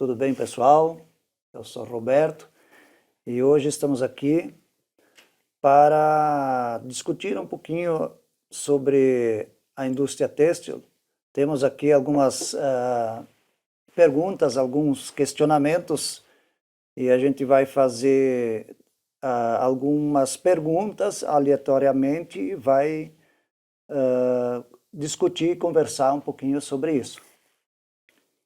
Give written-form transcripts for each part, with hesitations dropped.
Tudo bem, pessoal? Eu sou Roberto e hoje estamos aqui para discutir um pouquinho sobre a indústria têxtil. Temos aqui algumas perguntas, alguns questionamentos e a gente vai fazer algumas perguntas aleatoriamente e vai discutir e conversar um pouquinho sobre isso.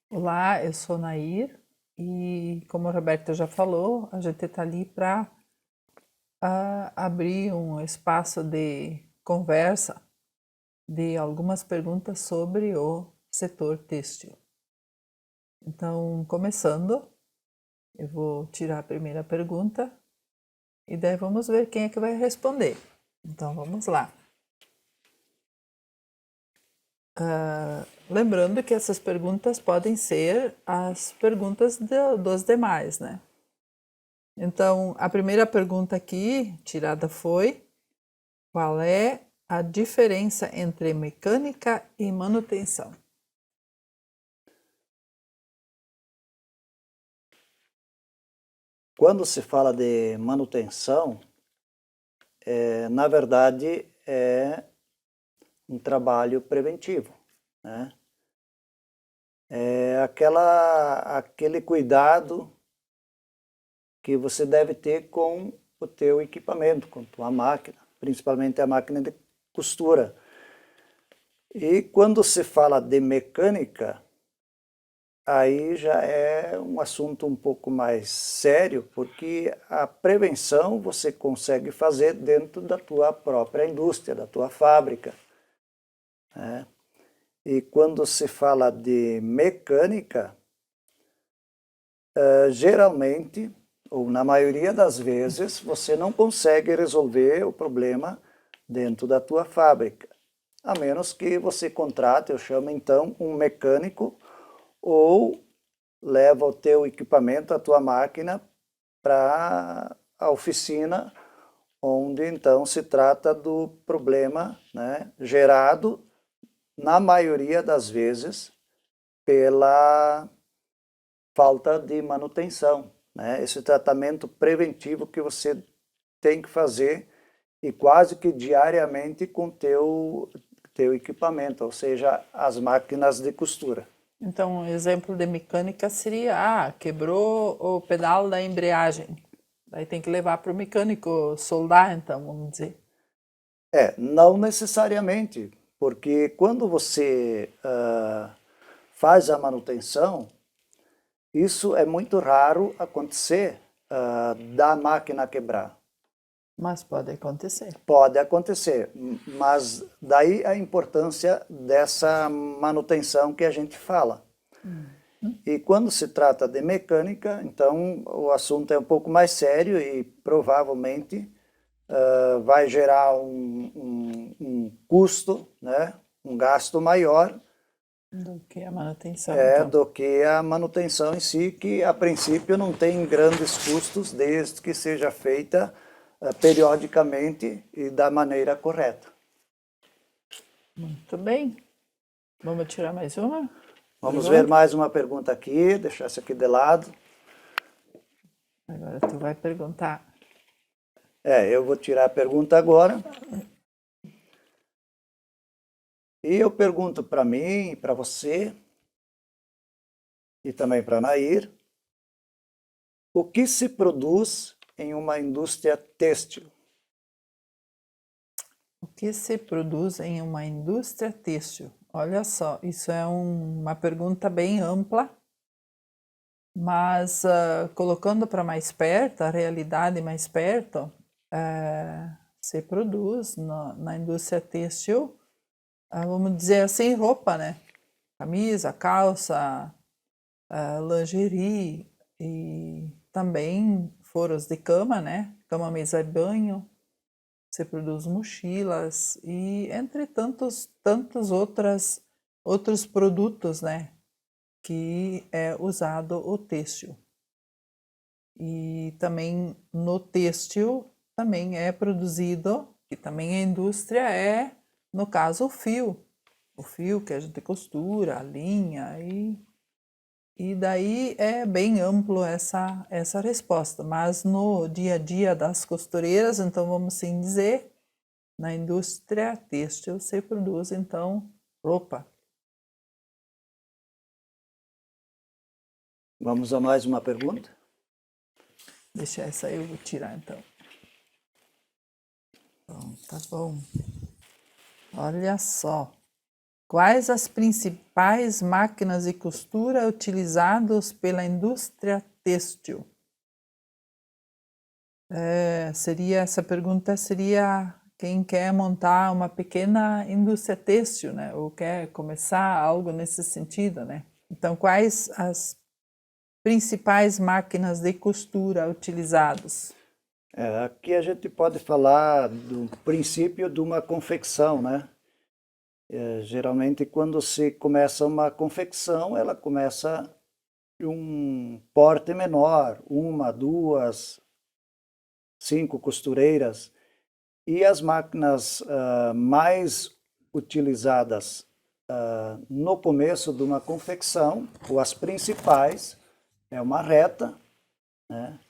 Olá, eu sou Nair e, como o Roberto já falou, a gente está ali para abrir um espaço de conversa de algumas perguntas sobre o setor têxtil. Então, começando, eu vou tirar a primeira pergunta e daí vamos ver quem é que vai responder. Então, vamos lá. Lembrando que essas perguntas podem ser as perguntas dos demais, né? Então, a primeira pergunta aqui tirada foi: qual é a diferença entre mecânica e manutenção? Quando se fala de manutenção, na verdade é um trabalho preventivo, né? É aquele cuidado que você deve ter com o teu equipamento, com a tua máquina, principalmente a máquina de costura. E quando se fala de mecânica, aí já é um assunto um pouco mais sério, porque a prevenção você consegue fazer dentro da tua própria indústria, da tua fábrica, né? E quando se fala de mecânica, geralmente, ou na maioria das vezes, você não consegue resolver o problema dentro da tua fábrica, a menos que você contrate, eu chamo então um mecânico, ou leva o teu equipamento, a tua máquina, para a oficina, onde então se trata do problema, né, gerado, na maioria das vezes, pela falta de manutenção, né? Esse tratamento preventivo que você tem que fazer e quase que diariamente com teu equipamento, ou seja, as máquinas de costura. Então, um exemplo de mecânica seria: quebrou o pedal da embreagem. Daí tem que levar para o mecânico soldar, então, vamos dizer. Não necessariamente, porque quando você faz a manutenção, isso é muito raro acontecer da máquina quebrar. Mas pode acontecer. Pode acontecer, mas daí a importância dessa manutenção que a gente fala. E quando se trata de mecânica, então o assunto é um pouco mais sério e provavelmente vai gerar um custo, né, um gasto maior Do que a manutenção, então. do que a manutenção em si, que a princípio não tem grandes custos, desde que seja feita periodicamente e da maneira correta. Muito bem. Vamos tirar mais uma? Vamos ver mais uma pergunta aqui, deixar essa aqui de lado. Agora tu vai perguntar. Eu vou tirar a pergunta agora. E eu pergunto para mim, para você, e também para a Nair, o que se produz em uma indústria têxtil? O que se produz em uma indústria têxtil? Olha só, isso é uma pergunta bem ampla, mas colocando para mais perto, a realidade mais perto, se produz na indústria têxtil, vamos dizer assim, roupa, né? Camisa, calça, lingerie e também forros de cama, né? Cama, mesa e banho. Você produz mochilas e entre tantos outros produtos, né, que é usado o têxtil. E também no têxtil também é produzido, que também a indústria é, no caso, o fio que a gente costura, a linha e E daí é bem amplo essa resposta, mas no dia a dia das costureiras, então vamos sim dizer, na indústria têxtil se produz então roupa. Vamos a mais uma pergunta? Deixa essa eu vou tirar então. Bom, tá bom. Olha só. Quais as principais máquinas de costura utilizadas pela indústria têxtil? Essa pergunta seria quem quer montar uma pequena indústria têxtil, né? Ou quer começar algo nesse sentido, né? Então, quais as principais máquinas de costura utilizadas? Aqui a gente pode falar do princípio de uma confecção, né? Geralmente, quando se começa uma confecção, ela começa de um porte menor, uma, duas, 5 costureiras. E as máquinas mais utilizadas no começo de uma confecção, ou as principais, é uma reta, né?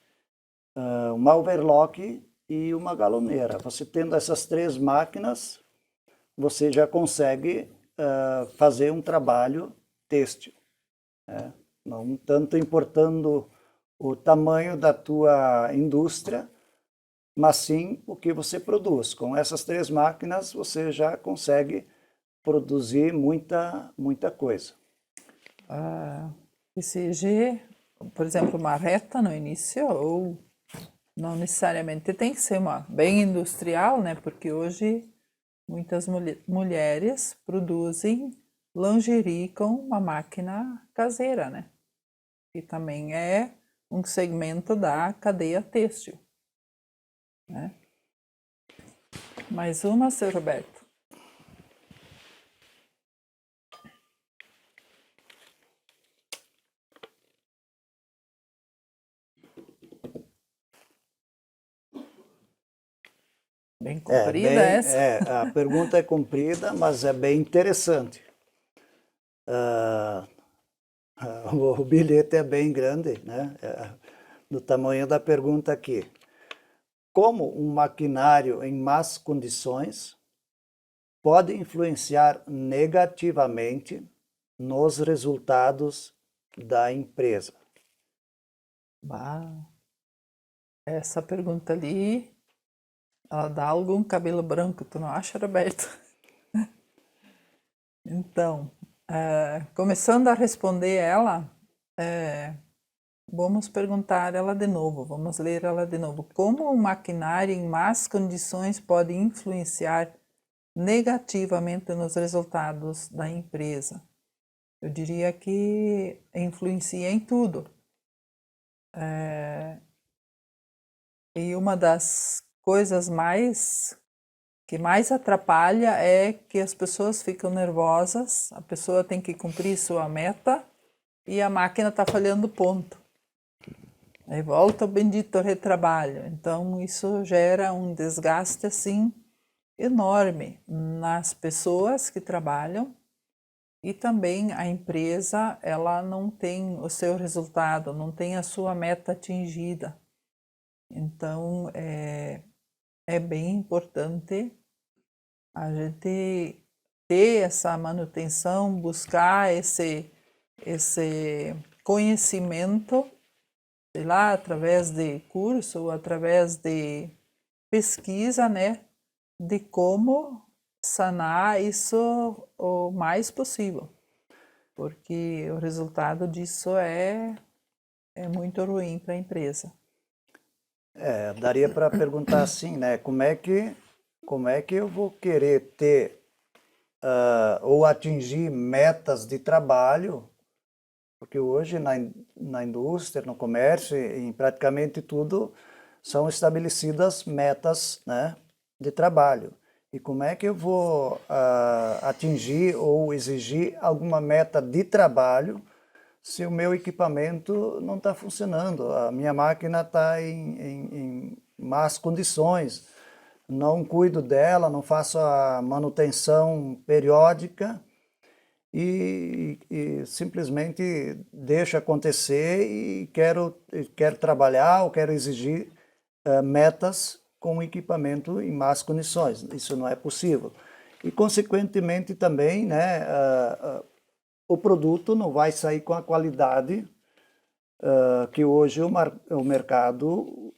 Uma overlock e uma galoneira. Você tendo essas 3 máquinas, você já consegue fazer um trabalho têxtil, né? Não tanto importando o tamanho da tua indústria, mas sim o que você produz. Com essas 3 máquinas, você já consegue produzir muita coisa. PCG, por exemplo, uma reta no início, ou não necessariamente tem que ser uma bem industrial, né? Porque hoje muitas mulheres produzem lingerie com uma máquina caseira, né? Que também é um segmento da cadeia têxtil, né? Mais uma, seu Roberto. Bem comprida essa? A pergunta é comprida, mas é bem interessante. O bilhete é bem grande, né? Do tamanho da pergunta aqui. Como um maquinário em más condições pode influenciar negativamente nos resultados da empresa? Bah, essa pergunta ali, ela dá algum cabelo branco, tu não acha, Roberto? Então, começando a responder ela, vamos perguntar ela de novo, vamos ler ela de novo. Como um maquinário em más condições pode influenciar negativamente nos resultados da empresa? Eu diria que influencia em tudo. E uma das coisas que mais atrapalha é que as pessoas ficam nervosas, a pessoa tem que cumprir sua meta e a máquina está falhando ponto. Aí volta o bendito retrabalho. Então isso gera um desgaste assim enorme nas pessoas que trabalham e também a empresa, ela não tem o seu resultado, não tem a sua meta atingida. Então é bem importante a gente ter essa manutenção, buscar esse conhecimento, sei lá, através de curso ou através de pesquisa, né, de como sanar isso o mais possível, porque o resultado disso é muito ruim para a empresa. Daria para perguntar assim, né? Como é que eu vou querer ter ou atingir metas de trabalho? Porque hoje na indústria, no comércio, em praticamente tudo, são estabelecidas metas, né, de trabalho. E como é que eu vou atingir ou exigir alguma meta de trabalho se o meu equipamento não está funcionando? A minha máquina está em más condições, não cuido dela, não faço a manutenção periódica e simplesmente deixo acontecer e quero trabalhar ou quero exigir metas com o equipamento em más condições. Isso não é possível. E, consequentemente, também, né, o produto não vai sair com a qualidade que hoje o mercado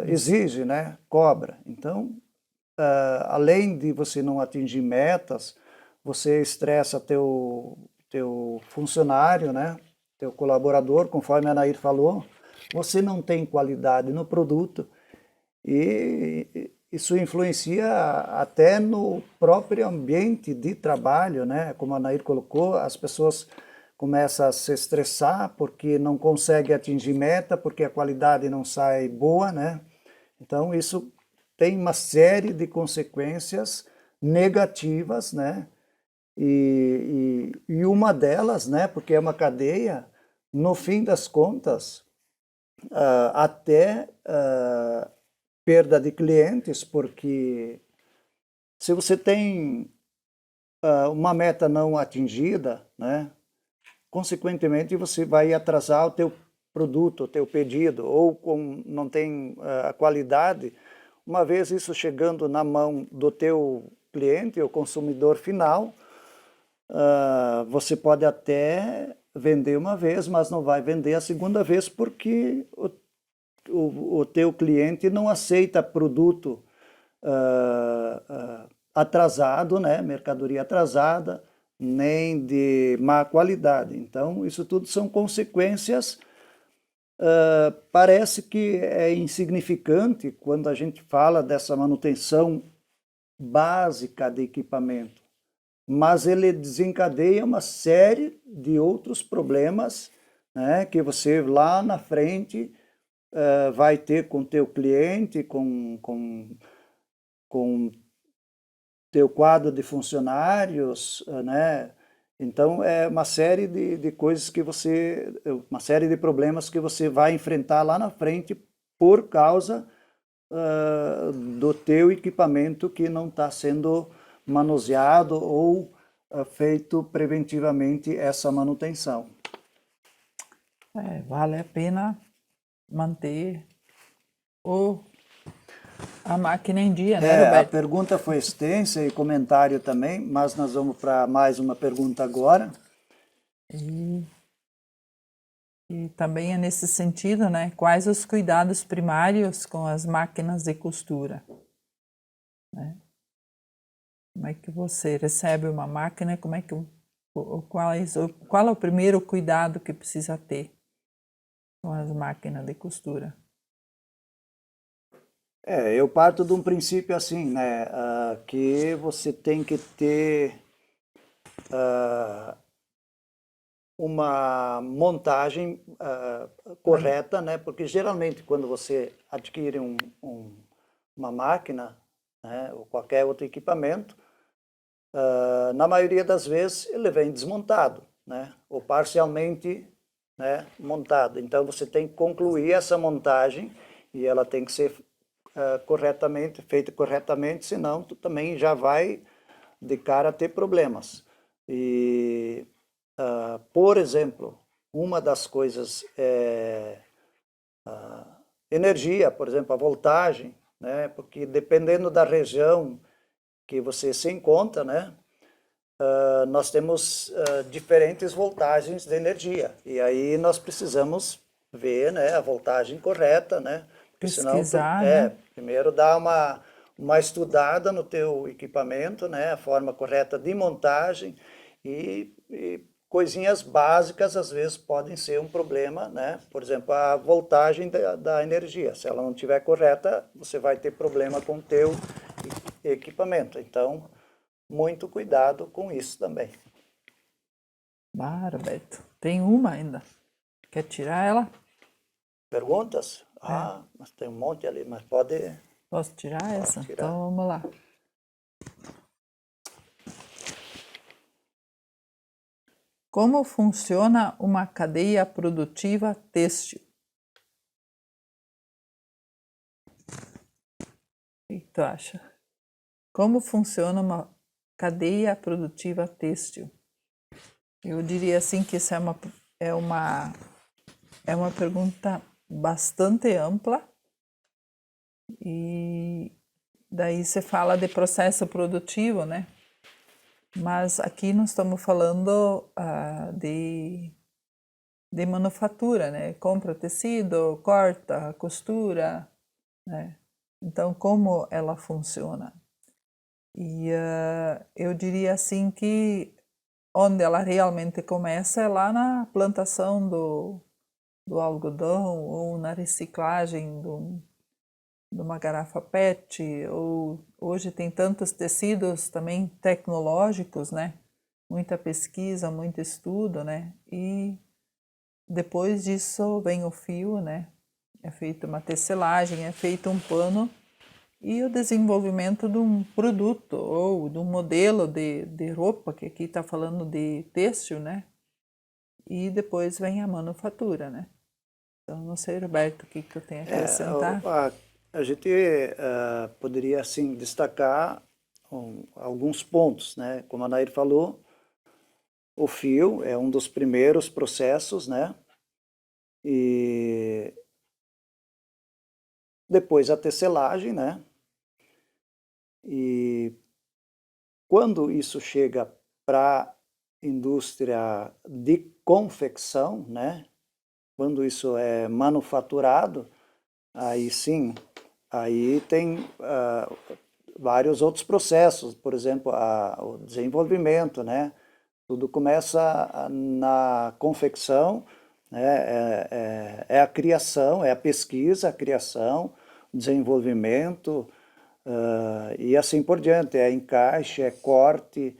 exige, né, cobra. Então, além de você não atingir metas, você estressa teu funcionário, né, teu colaborador, conforme a Nair falou, você não tem qualidade no produto e isso influencia até no próprio ambiente de trabalho, né? Como a Nair colocou, as pessoas começam a se estressar porque não conseguem atingir meta, porque a qualidade não sai boa, né? Então isso tem uma série de consequências negativas, né? E uma delas, né? Porque é uma cadeia, no fim das contas, até perda de clientes, porque se você tem uma meta não atingida, né, consequentemente você vai atrasar o teu produto, o teu pedido, ou não tem a qualidade, uma vez isso chegando na mão do teu cliente, o consumidor final, você pode até vender uma vez, mas não vai vender a segunda vez porque o teu cliente não aceita produto atrasado, né, mercadoria atrasada, nem de má qualidade. Então, isso tudo são consequências. Parece que é insignificante quando a gente fala dessa manutenção básica de equipamento, mas ele desencadeia uma série de outros problemas, né, que você lá na frente vai ter com teu cliente, com teu quadro de funcionários, né? Então é uma série de coisas que uma série de problemas que você vai enfrentar lá na frente por causa do teu equipamento que não está sendo manuseado ou feito preventivamente essa manutenção. Vale a pena manter a máquina em dia, né, A Roberto? pergunta foi extensa e comentário também, mas nós vamos para mais uma pergunta agora. E também é nesse sentido, né? Quais os cuidados primários com as máquinas de costura? Né? Como é que você recebe uma máquina? Como é que qual é o primeiro cuidado que precisa ter com as máquinas de costura? Eu parto de um princípio assim, né, que você tem que ter uma montagem correta, né, porque geralmente quando você adquire uma máquina, né, ou qualquer outro equipamento, na maioria das vezes ele vem desmontado, né, ou parcialmente, né, montado. Então você tem que concluir essa montagem e ela tem que ser feita corretamente, senão tu também já vai de cara ter problemas. E, por exemplo, uma das coisas é energia, por exemplo, a voltagem, né? Porque dependendo da região que você se encontra, né? Nós temos diferentes voltagens de energia. E aí nós precisamos ver, né, a voltagem correta, né? Porque senão, Pesquisar, né? primeiro dá uma estudada no teu equipamento, né? A forma correta de montagem e coisinhas básicas às vezes podem ser um problema, né? Por exemplo, a voltagem da energia. Se ela não estiver correta, você vai ter problema com o teu equipamento. Então, muito cuidado com isso também. Roberto, tem uma ainda. Quer tirar ela? Perguntas? Mas tem um monte ali, mas pode Posso tirar essa? tirar. Então vamos lá. Como funciona uma cadeia produtiva têxtil? O que tu acha? Como funciona uma cadeia produtiva têxtil? Eu diria assim que isso é uma, é uma pergunta bastante ampla e daí você fala de processo produtivo, né? Mas aqui nós estamos falando de manufatura, né? Compra tecido, corta, costura, né? Então, como ela funciona? E eu diria assim que onde ela realmente começa é lá na plantação do algodão ou na reciclagem de uma garrafa PET, ou hoje tem tantos tecidos também tecnológicos, né? Muita pesquisa, muito estudo, né? E depois disso vem o fio, né? É feita uma tecelagem, é feito um pano e o desenvolvimento de um produto ou de um modelo de roupa, que aqui está falando de têxtil, né? E depois vem a manufatura, né? Então, não sei, Roberto, o que eu tenho a acrescentar? A gente poderia assim destacar alguns pontos, né? Como a Nair falou, o fio é um dos primeiros processos, né? E depois a tecelagem, né? E quando isso chega para a indústria de confecção, né? Quando isso é manufaturado, aí sim, aí tem vários outros processos, por exemplo, o desenvolvimento, né? Tudo começa na confecção, né? É a criação, é a pesquisa, a criação, o desenvolvimento, e assim por diante. É encaixe, é corte,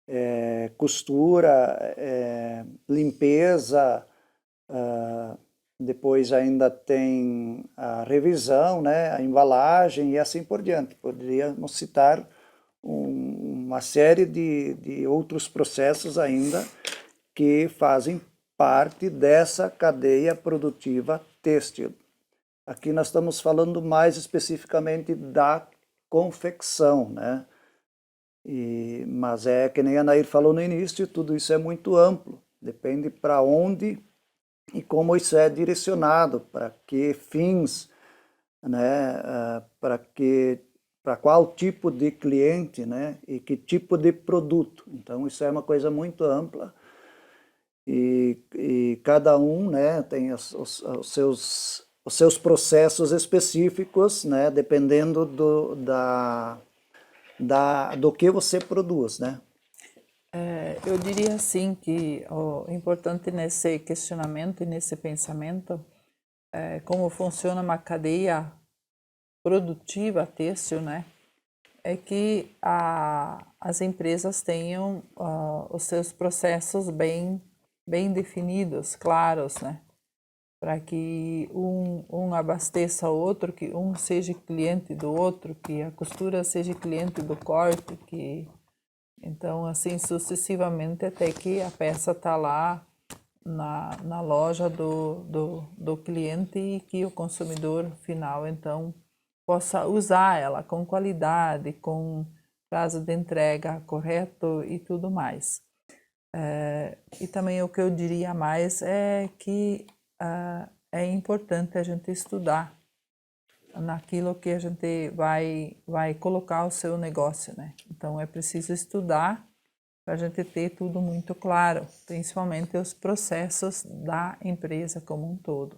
é costura, é limpeza, depois ainda tem a revisão, né? A embalagem e assim por diante. Poderíamos citar uma série de outros processos ainda que fazem parte dessa cadeia produtiva têxtil. Aqui nós estamos falando mais especificamente da confecção, né? Mas é que nem a Nair falou no início, tudo isso é muito amplo, depende para onde e como isso é direcionado, para que fins, né? Para qual tipo de cliente, né? E que tipo de produto. Então isso é uma coisa muito ampla e cada um, né, tem os seus processos específicos, né, dependendo do que você produz, né? Eu diria assim que o importante nesse questionamento e nesse pensamento é como funciona uma cadeia produtiva têxtil, né? É que as empresas tenham os seus processos bem definidos, claros, né? Para que um abasteça o outro, que um seja cliente do outro, que a costura seja cliente do corte, que então assim sucessivamente até que a peça está lá na loja do cliente e que o consumidor final então possa usar ela com qualidade, com prazo de entrega correto e tudo mais. E também o que eu diria mais é que é importante a gente estudar naquilo que a gente vai colocar o seu negócio, né? Então é preciso estudar para a gente ter tudo muito claro, principalmente os processos da empresa como um todo.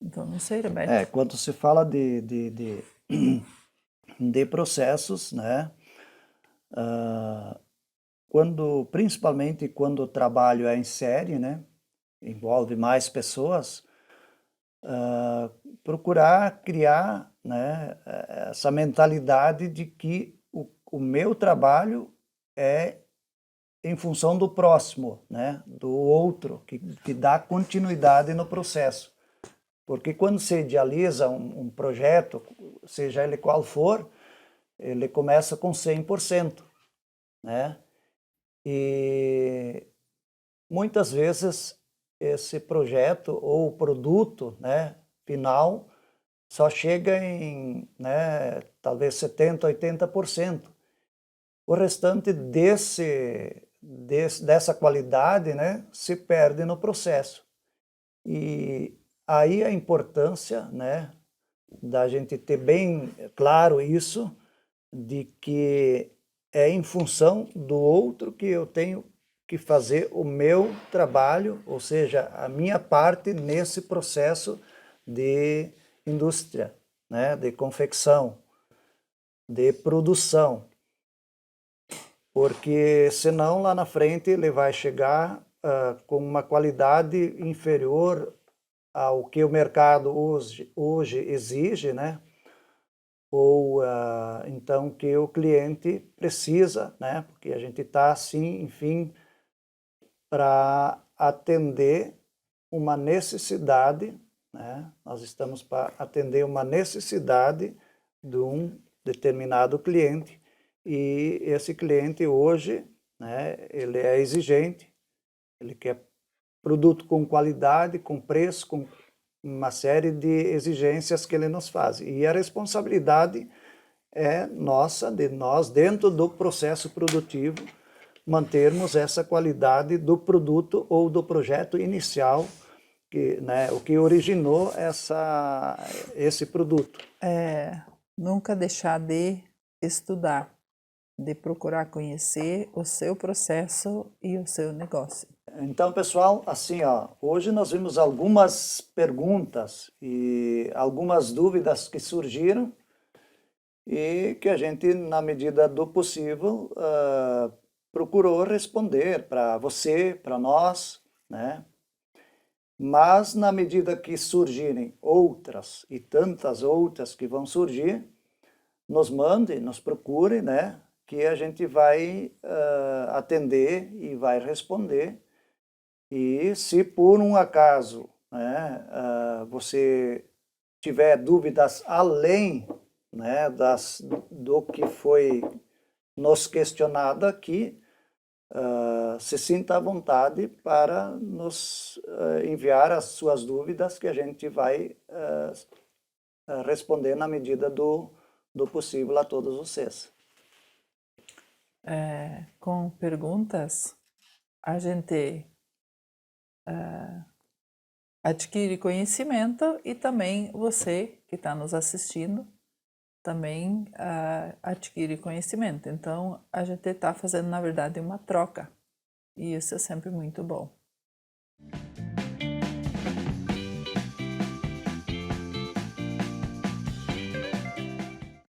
Então, não sei, Roberto. Quando se fala de processos, né? Principalmente quando o trabalho é em série, né? Envolve mais pessoas, procurar criar, né, essa mentalidade de que o meu trabalho é em função do próximo, né, do outro, que dá continuidade no processo. Porque quando se idealiza um projeto, seja ele qual for, ele começa com 100%, né? E muitas vezes esse projeto ou produto, né, final só chega em, talvez 70%, 80%. O restante dessa qualidade, né, se perde no processo. E aí a importância, né, da gente ter bem claro isso, de que é em função do outro que eu tenho que fazer o meu trabalho, ou seja, a minha parte nesse processo de indústria, né, de confecção, de produção. Porque senão lá na frente ele vai chegar com uma qualidade inferior ao que o mercado hoje exige, né? Ou então que o cliente precisa, né? Porque a gente está assim, enfim, para atender uma necessidade, né? Nós estamos para atender uma necessidade de um determinado cliente e esse cliente hoje, né, ele é exigente, ele quer produto com qualidade, com preço, com uma série de exigências que ele nos faz. E a responsabilidade é nossa, de nós, dentro do processo produtivo, mantermos essa qualidade do produto ou do projeto inicial, que, né, o que originou esse produto. Nunca deixar de estudar, de procurar conhecer o seu processo e o seu negócio. Então, pessoal, assim, ó, hoje nós vimos algumas perguntas e algumas dúvidas que surgiram e que a gente, na medida do possível, procurou responder para você, para nós, né? Mas, na medida que surgirem outras e tantas outras que vão surgir, nos mande, nos procure, né? Que a gente vai atender e vai responder. E se por um acaso, né, você tiver dúvidas além, né, do que foi nos questionado aqui, se sinta à vontade para nos enviar as suas dúvidas que a gente vai responder na medida do possível a todos vocês. Com perguntas, a gente adquire conhecimento e também você que está nos assistindo também adquire conhecimento. Então, a gente está fazendo, na verdade, uma troca e isso é sempre muito bom.